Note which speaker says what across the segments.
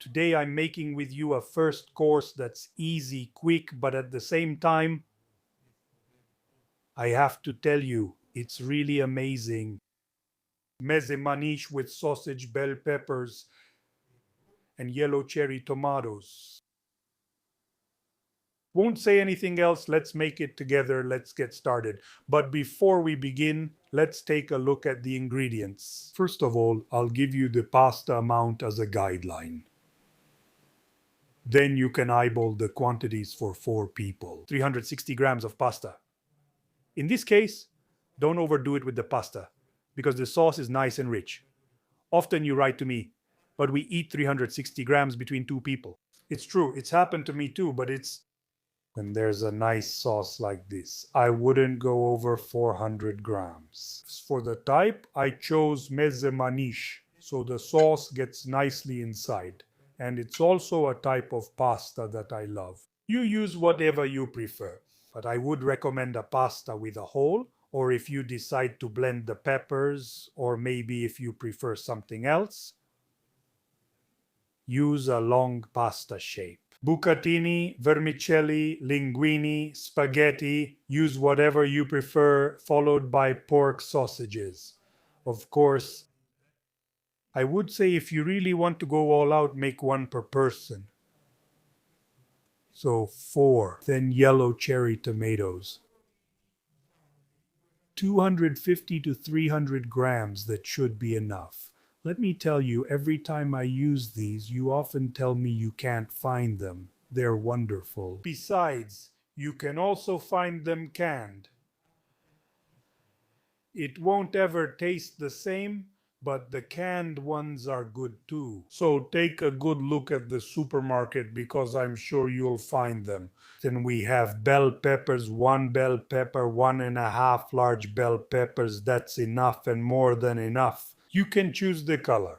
Speaker 1: Today I'm making with you a first course that's easy, quick, but at the same time, I have to tell you, it's really amazing. Meze manish with sausage, bell peppers, and yellow cherry tomatoes. Won't say anything else. Let's make it together. Let's get started. But before we begin, let's take a look at the ingredients. First of all, I'll give you the pasta amount as a guideline. Then you can eyeball the quantities for 4 people. 360 grams of pasta. In this case, don't overdo it with the pasta because the sauce is nice and rich. Often you write to me, but we eat 360 grams between 2 people. It's true, it's happened to me too, but it's when there's a nice sauce like this. I wouldn't go over 400 grams. For the type, I chose mezze manish, so the sauce gets nicely inside. And it's also a type of pasta that I love. You use whatever you prefer, but I would recommend a pasta with a hole, or if you decide to blend the peppers, or maybe if you prefer something else, use a long pasta shape. Bucatini, vermicelli, linguine, spaghetti, use whatever you prefer, followed by pork sausages. Of course, I would say if you really want to go all out, make one per person. So 4, then yellow cherry tomatoes. 250 to 300 grams, that should be enough. Let me tell you, every time I use these, you often tell me you can't find them. They're wonderful. Besides, you can also find them canned. It won't ever taste the same, but the canned ones are good too. So take a good look at the supermarket because I'm sure you'll find them. Then we have bell peppers, 1 bell pepper, 1.5 large bell peppers. That's enough and more than enough. You can choose the color.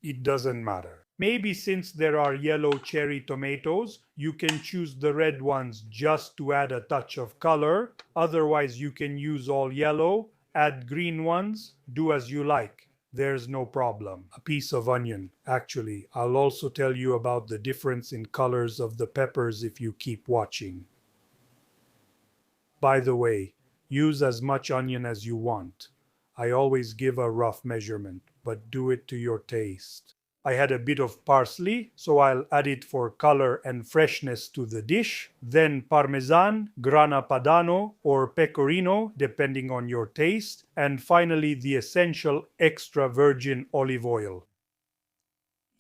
Speaker 1: It doesn't matter. Maybe since there are yellow cherry tomatoes, you can choose the red ones just to add a touch of color. Otherwise, you can use all yellow, add green ones, do as you like. There's no problem. A piece of onion. Actually, I'll also tell you about the difference in colors of the peppers if you keep watching. By the way, use as much onion as you want. I always give a rough measurement, but do it to your taste. I had a bit of parsley, so I'll add it for color and freshness to the dish. Then parmesan, grana padano, or pecorino, depending on your taste. And finally, the essential extra virgin olive oil.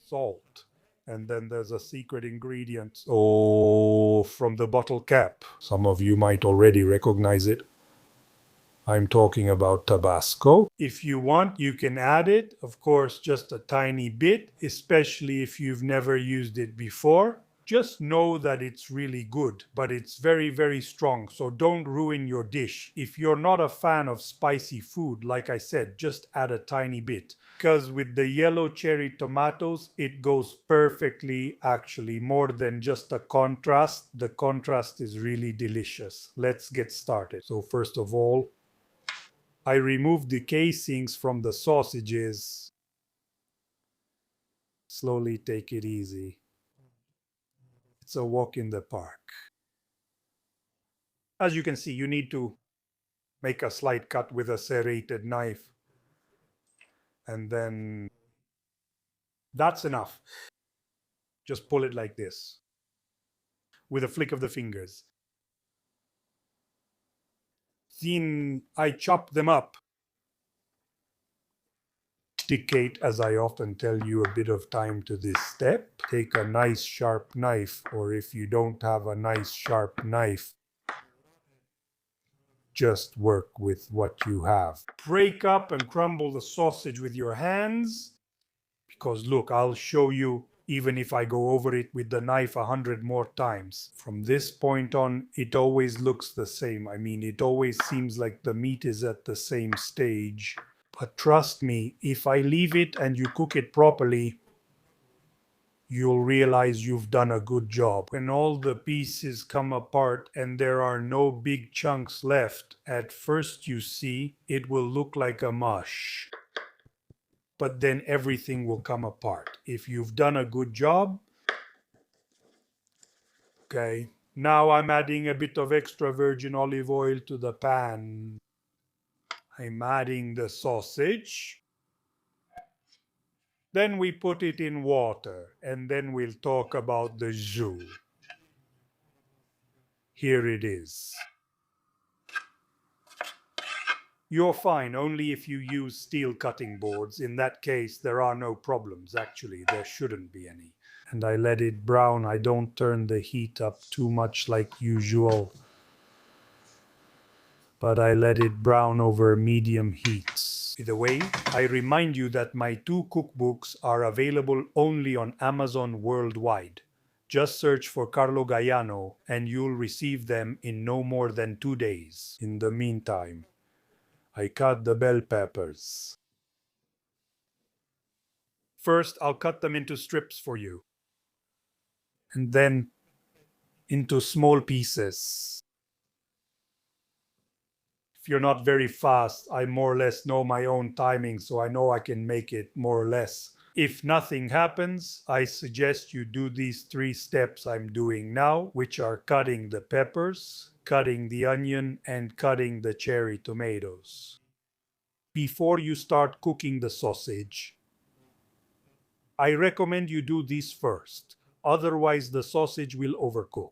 Speaker 1: Salt. And then there's a secret ingredient. Oh, from the bottle cap. Some of you might already recognize it. I'm talking about Tabasco. If you want, you can add it, of course, just a tiny bit, especially if you've never used it before. Just know that it's really good, but it's very, very strong, so don't ruin your dish. If you're not a fan of spicy food, like I said, just add a tiny bit. Because with the yellow cherry tomatoes, it goes perfectly, actually, more than just a contrast. The contrast is really delicious. Let's get started. So first of all, I removed the casings from the sausages. Slowly take it easy. It's a walk in the park. As you can see, you need to make a slight cut with a serrated knife. And then that's enough. Just pull it like this with a flick of the fingers. Then I chop them up. Dedicate, as I often tell you, a bit of time to this step. Take a nice sharp knife, or if you don't have a nice sharp knife, just work with what you have. Break up and crumble the sausage with your hands. Because look, I'll show you even if I go over it with the knife 100 more times. From this point on, it always looks the same. I mean, it always seems like the meat is at the same stage. But trust me, if I leave it and you cook it properly, you'll realize you've done a good job. When all the pieces come apart and there are no big chunks left, at first you see, it will look like a mush. but then everything will come apart. If you've done a good job, okay. Now I'm adding a bit of extra virgin olive oil to the pan. I'm adding the sausage. Then we put it in water, and then we'll talk about the jus. Here it is. You're fine only if you use steel cutting boards. In that case, there are no problems. Actually, there shouldn't be any. And I let it brown. I don't turn the heat up too much like usual, but I let it brown over medium heats. By the way, I remind you that my 2 cookbooks are available only on Amazon worldwide. Just search for Carlo Gaiano and you'll receive them in no more than 2 days. In the meantime, I cut the bell peppers. First, I'll cut them into strips for you, and then into small pieces. If you're not very fast, I more or less know my own timing, so I know I can make it more or less. If nothing happens, I suggest you do these 3 steps I'm doing now, which are cutting the peppers, cutting the onion, and cutting the cherry tomatoes. Before you start cooking the sausage, I recommend you do this first, otherwise the sausage will overcook.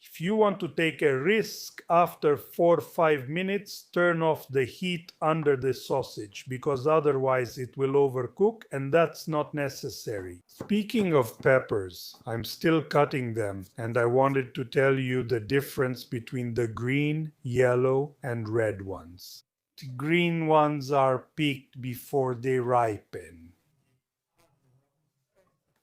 Speaker 1: If you want to take a risk, after 4 or 5 minutes, turn off the heat under the sausage, because otherwise it will overcook, and that's not necessary. Speaking of peppers, I'm still cutting them, and I wanted to tell you the difference between the green, yellow, and red ones. The green ones are picked before they ripen,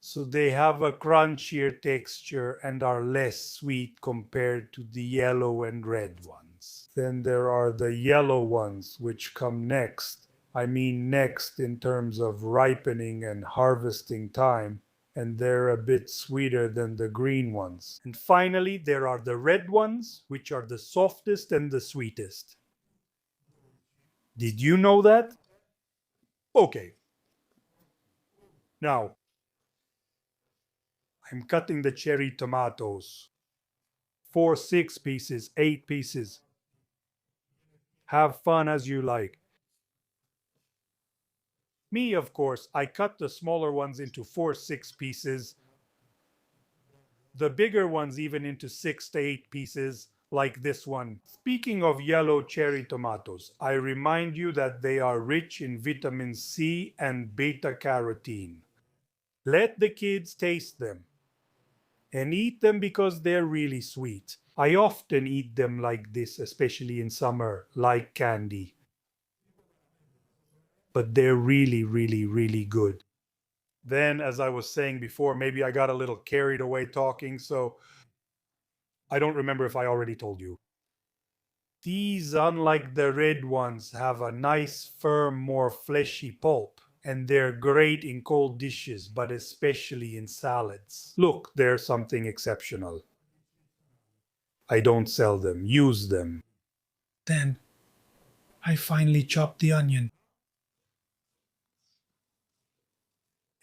Speaker 1: so they have a crunchier texture and are less sweet compared to the yellow and red ones. Then there are the yellow ones, which come next. I mean next in terms of ripening and harvesting time, and they're a bit sweeter than the green ones. And finally, there are the red ones, which are the softest and the sweetest. Did you know that? Okay. Now, I'm cutting the cherry tomatoes. 4, 6 pieces, 8 pieces. Have fun as you like. Me, of course, I cut the smaller ones into 4, 6 pieces. The bigger ones even into 6 to 8 pieces, like this one. Speaking of yellow cherry tomatoes, I remind you that they are rich in vitamin C and beta carotene. Let the kids taste them and eat them because they're really sweet. I often eat them like this, especially in summer, like candy. But they're really, really, really good. Then, as I was saying before, maybe I got a little carried away talking, so I don't remember if I already told you. These, unlike the red ones, have a nice, firm, more fleshy pulp, and they're great in cold dishes, but especially in salads. Look, they're something exceptional. I don't sell them, use them. Then I finally chopped the onion.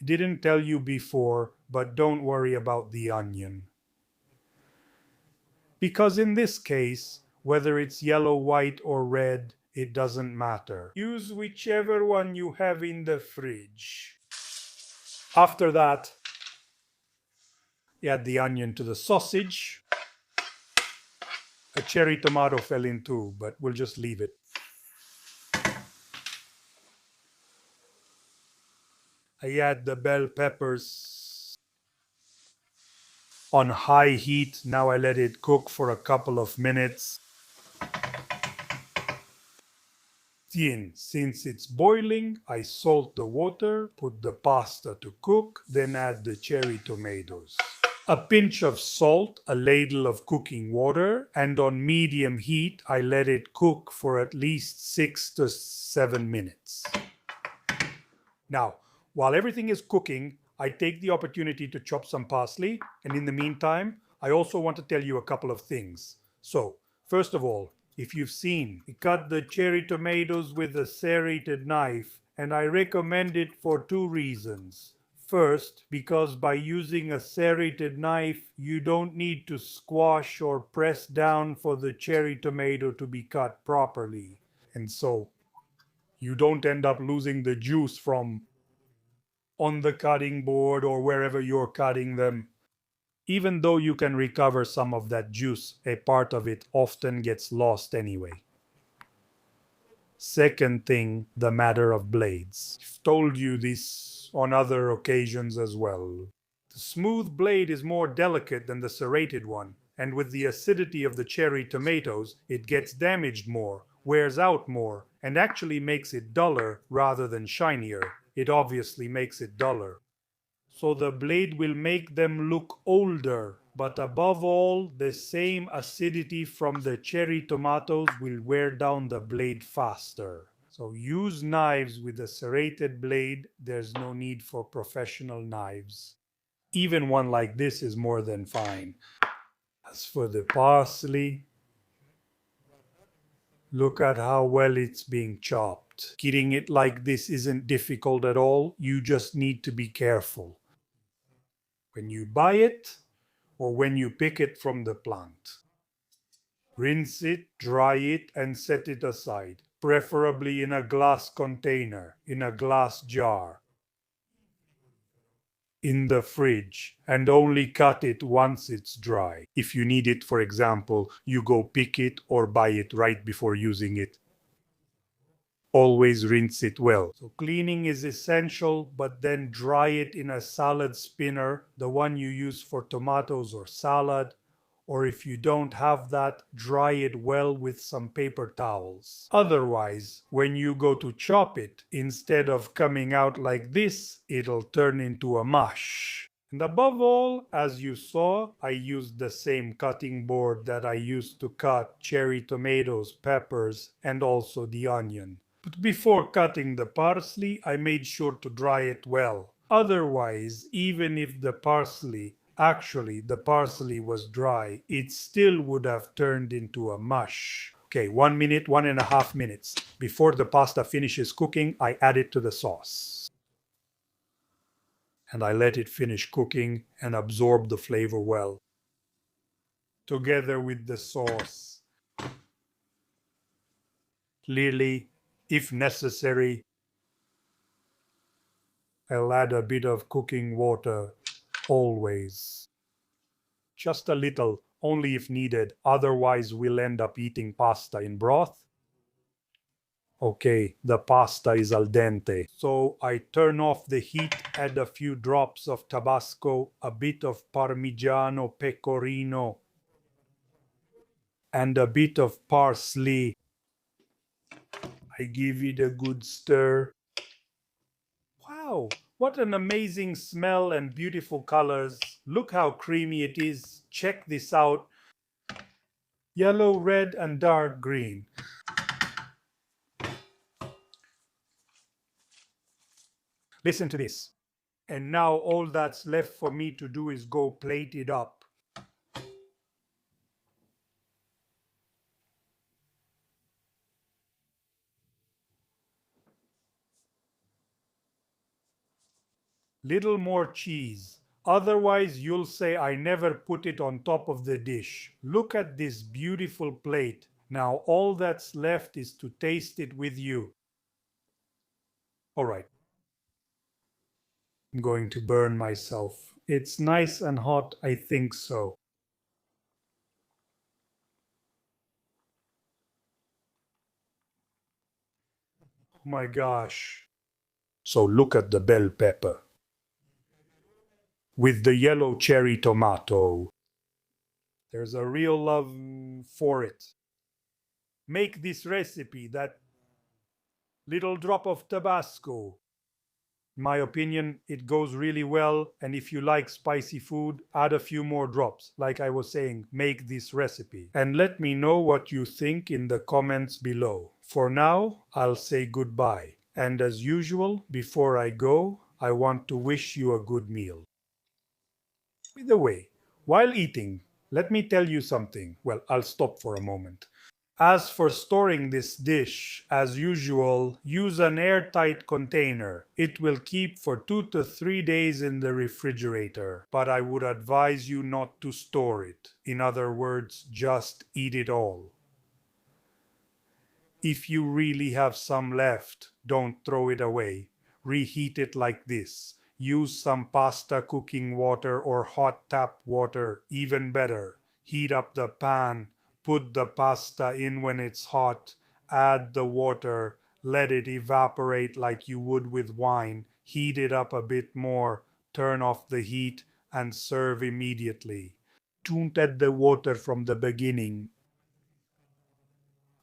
Speaker 1: I didn't tell you before, but don't worry about the onion. Because in this case, whether it's yellow, white, or red, it doesn't matter. Use whichever one you have in the fridge. After that, add the onion to the sausage. A cherry tomato fell in too, but we'll just leave it. I add the bell peppers on high heat. Now I let it cook for a couple of minutes. Since it's boiling, I salt the water, put the pasta to cook, then add the cherry tomatoes. A pinch of salt, a ladle of cooking water, and on medium heat, I let it cook for at least 6 to 7 minutes. Now, while everything is cooking, I take the opportunity to chop some parsley, and in the meantime, I also want to tell you a couple of things. So, first of all, if you've seen, we cut the cherry tomatoes with a serrated knife, and I recommend it for two reasons. First, because by using a serrated knife, you don't need to squash or press down for the cherry tomato to be cut properly. And so you don't end up losing the juice from on the cutting board or wherever you're cutting them. Even though you can recover some of that juice, a part of it often gets lost anyway. Second thing, the matter of blades. I've told you this on other occasions as well. The smooth blade is more delicate than the serrated one, and with the acidity of the cherry tomatoes, it gets damaged more, wears out more, and actually makes it duller rather than shinier. It obviously makes it duller. So the blade will make them look older, but above all, the same acidity from the cherry tomatoes will wear down the blade faster. So use knives with a serrated blade. There's no need for professional knives. Even one like this is more than fine. As for the parsley, look at how well it's being chopped. Getting it like this isn't difficult at all. You just need to be careful when you buy it or when you pick it from the plant. Rinse it, dry it, and set it aside, preferably in a glass container, in a glass jar, in the fridge, and only cut it once it's dry. If you need it, for example, you go pick it or buy it right before using it. Always rinse it well. So cleaning is essential, but then dry it in a salad spinner, the one you use for tomatoes or salad. Or if you don't have that, dry it well with some paper towels. Otherwise, when you go to chop it, instead of coming out like this, it'll turn into a mush. And above all, as you saw, I used the same cutting board that I used to cut cherry tomatoes, peppers, and also the onion. But before cutting the parsley, I made sure to dry it well. Otherwise, even if the parsley was dry, it still would have turned into a mush. Okay, 1 minute, 1.5 minutes. Before the pasta finishes cooking, I add it to the sauce. And I let it finish cooking and absorb the flavor well, together with the sauce. Clearly, if necessary, I'll add a bit of cooking water, always. Just a little, only if needed, otherwise we'll end up eating pasta in broth. Okay, the pasta is al dente. So I turn off the heat, add a few drops of Tabasco, a bit of Parmigiano Pecorino, and a bit of parsley. I give it a good stir. Wow, what an amazing smell and beautiful colors. Look how creamy it is. Check this out. Yellow, red, and dark green. Listen to this. And now all that's left for me to do is go plate it up. Little more cheese. Otherwise, you'll say I never put it on top of the dish. Look at this beautiful plate. Now all that's left is to taste it with you. All right. I'm going to burn myself. It's nice and hot, I think so. Oh my gosh. So look at the bell pepper with the yellow cherry tomato. There's a real love for it. Make this recipe, that little drop of Tabasco. In my opinion, it goes really well, and if you like spicy food, add a few more drops. Like I was saying, make this recipe. And let me know what you think in the comments below. For now, I'll say goodbye. And as usual, before I go, I want to wish you a good meal. By the way, while eating, let me tell you something. Well, I'll stop for a moment. As for storing this dish, as usual, use an airtight container. It will keep for 2 to 3 days in the refrigerator, but I would advise you not to store it. In other words, just eat it all. If you really have some left, don't throw it away. Reheat it like this. Use some pasta cooking water or hot tap water, even better. Heat up the pan, put the pasta in when it's hot, add the water, let it evaporate like you would with wine, heat it up a bit more, turn off the heat, and serve immediately. Don't add the water from the beginning.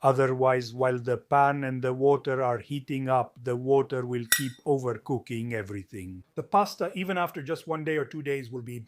Speaker 1: Otherwise, while the pan and the water are heating up, the water will keep overcooking everything. The pasta, even after just 1 day or 2 days, will be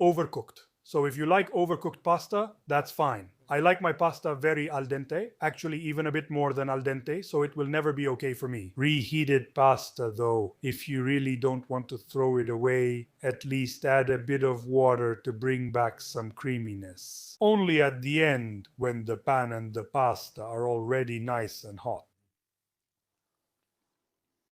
Speaker 1: overcooked. So if you like overcooked pasta, that's fine. I like my pasta very al dente, actually even a bit more than al dente, so it will never be okay for me. Reheated pasta though, if you really don't want to throw it away, at least add a bit of water to bring back some creaminess. Only at the end, when the pan and the pasta are already nice and hot.